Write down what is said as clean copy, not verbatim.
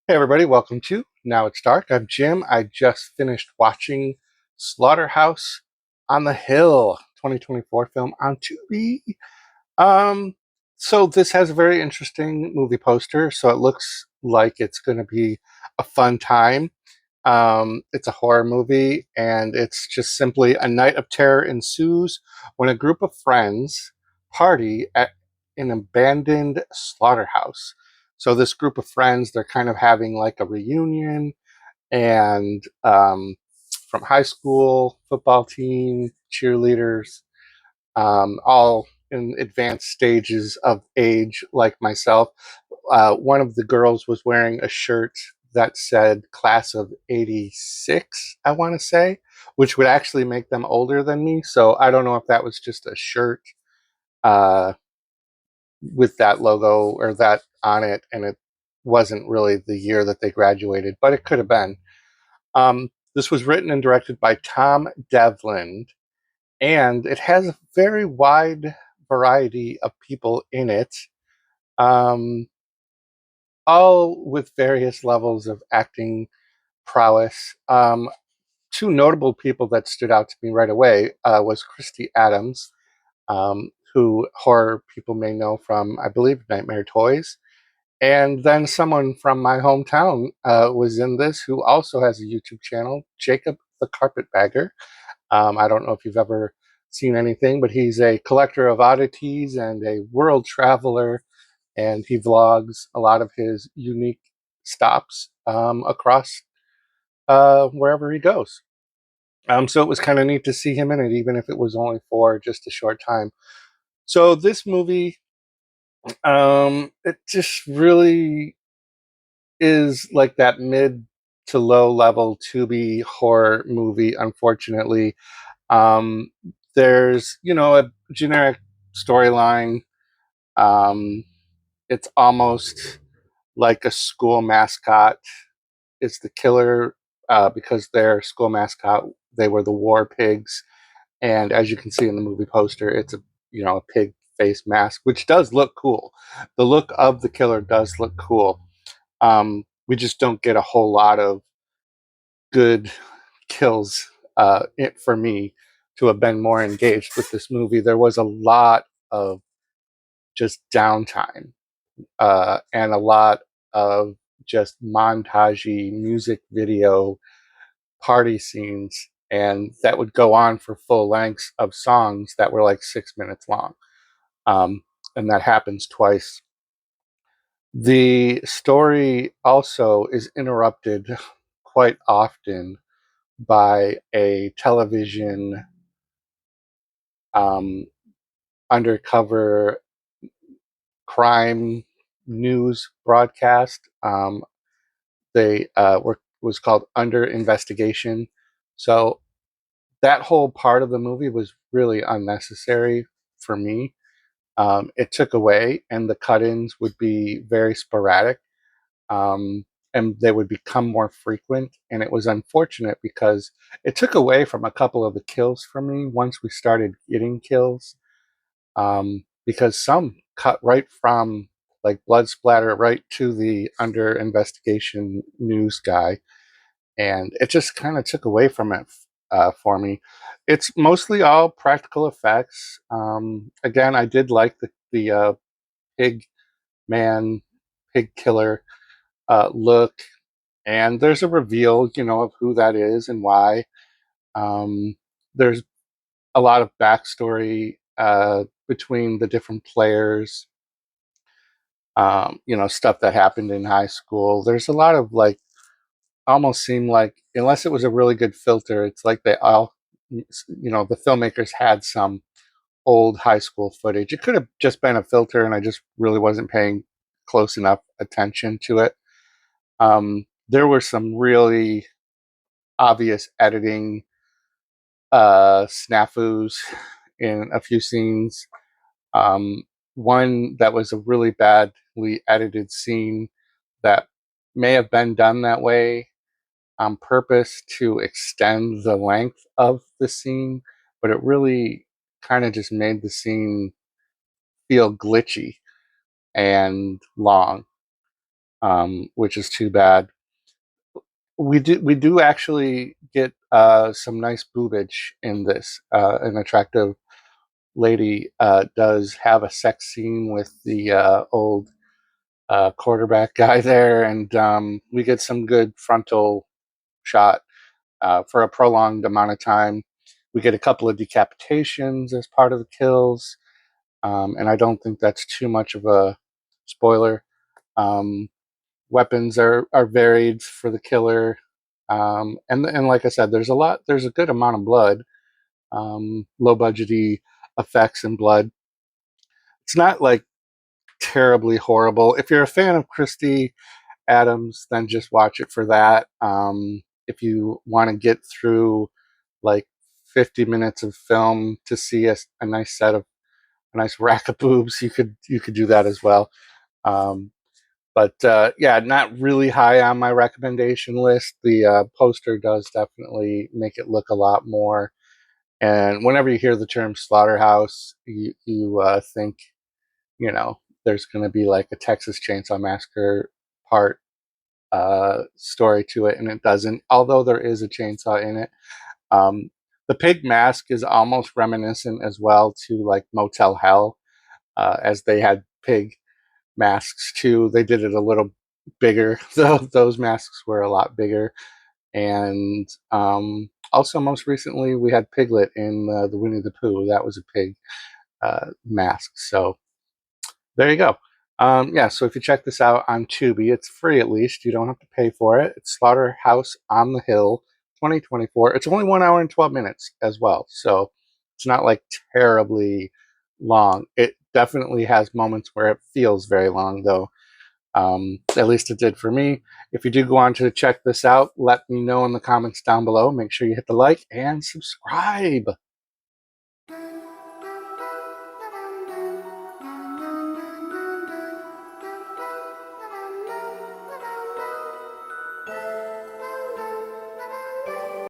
Hey everybody, welcome to Now It's Dark. I'm Jim. I just finished watching Slaughterhouse on the Hill 2024 film on Tubi. Um, so this has a very interesting movie poster, so it looks like it's going to be a fun time. It's a horror movie, and it's just simply a night of terror ensues when a group of friends party at an abandoned slaughterhouse. So this group of friends, they're kind of having like a reunion, and from high school, football team, cheerleaders, all in advanced stages of age, like myself. One of the girls was wearing a shirt that said class of 86, I want to say, which would actually make them older than me. So I don't know if that was just a shirt uh, with that logo or that on it, and it wasn't really the year that they graduated, but it could have been. This was written and directed by Tom Devlin, and it has a very wide variety of people in it, um, all with various levels of acting prowess. Two notable people that stood out to me right away was Christy Adams, who horror people may know from, I believe, Nightmare Toys. And then someone from my hometown was in this who also has a YouTube channel, Jacob the Carpetbagger. I don't know if you've ever seen anything, but he's a collector of oddities and a world traveler, and he vlogs a lot of his unique stops across wherever he goes. So it was kind of neat to see him in it, even if it was only for just a short time. So this movie, it just really is like that mid to low level Tubi horror movie. Unfortunately, um, there's a generic storyline. Um, it's almost like a school mascot is the killer because their school mascot, they were the war pigs, and as you can see in the movie poster, it's a pig face mask, which does look cool. The look of the killer does look cool. We just don't get a whole lot of good kills for me to have been more engaged with this movie. There was a lot of just downtime and a lot of just montagey music video party scenes, and that would go on for full lengths of songs that were like 6 minutes long. Um, and that happens twice. The story also is interrupted quite often by a television um, undercover crime news broadcast. They was called Under Investigation. So that whole part of the movie was really unnecessary for me. It took away, and the cut-ins would be very sporadic, um, and they would become more frequent. And it was unfortunate because it took away from a couple of the kills for me once we started getting kills, because some cut right from like blood splatter right to the under investigation news guy, and it just kind of took away from it for me. It's mostly all practical effects. Again, I did like the pig man, pig killer look, and there's a reveal, of who that is and why. There's a lot of backstory between the different players. Stuff that happened in high school. There's a lot of like almost seem like, unless it was a really good filter, it's like they all, the filmmakers had some old high school footage. It could have just been a filter, and I just really wasn't paying close enough attention to it. There were some really obvious editing snafus in a few scenes. Um, One that was a really badly edited scene that may have been done that way on purpose to extend the length of the scene, but it really kind of just made the scene feel glitchy and long. which is too bad. We do actually get some nice boobage in this. An attractive lady does have a sex scene with the old quarterback guy there, and we get some good frontal shot for a prolonged amount of time. We get a couple of decapitations as part of the kills, and I don't think that's too much of a spoiler. Um, Weapons are varied for the killer, and like I said, there's a good amount of blood, low budgety effects and blood. It's not like terribly horrible. If you're a fan of Christy Adams, then just watch it for that. If you want to get through like 50 minutes of film to see a nice set of a nice rack of boobs, you could do that as well. Um, but yeah, not really high on my recommendation list. The poster does definitely make it look a lot more. And whenever you hear the term slaughterhouse, you think, there's going to be like a Texas Chainsaw Massacre part story to it, and it doesn't. Although there is a chainsaw in it. Um, the pig mask is almost reminiscent as well to like Motel Hell, as they had pig masks too. They did it a little bigger. Those masks were a lot bigger. And also, most recently, we had Piglet in the Winnie the Pooh. That was a pig mask. So there you go. Yeah, so if you check this out on Tubi, it's free at least. You don't have to pay for it. It's Slaughterhouse on the Hill 2024. It's only 1 hour and 12 minutes as well. So it's not like terribly long. It definitely has moments where it feels very long, though. At least it did for me. If you do go on to check this out, let me know in the comments down below. Make sure you hit the like and subscribe.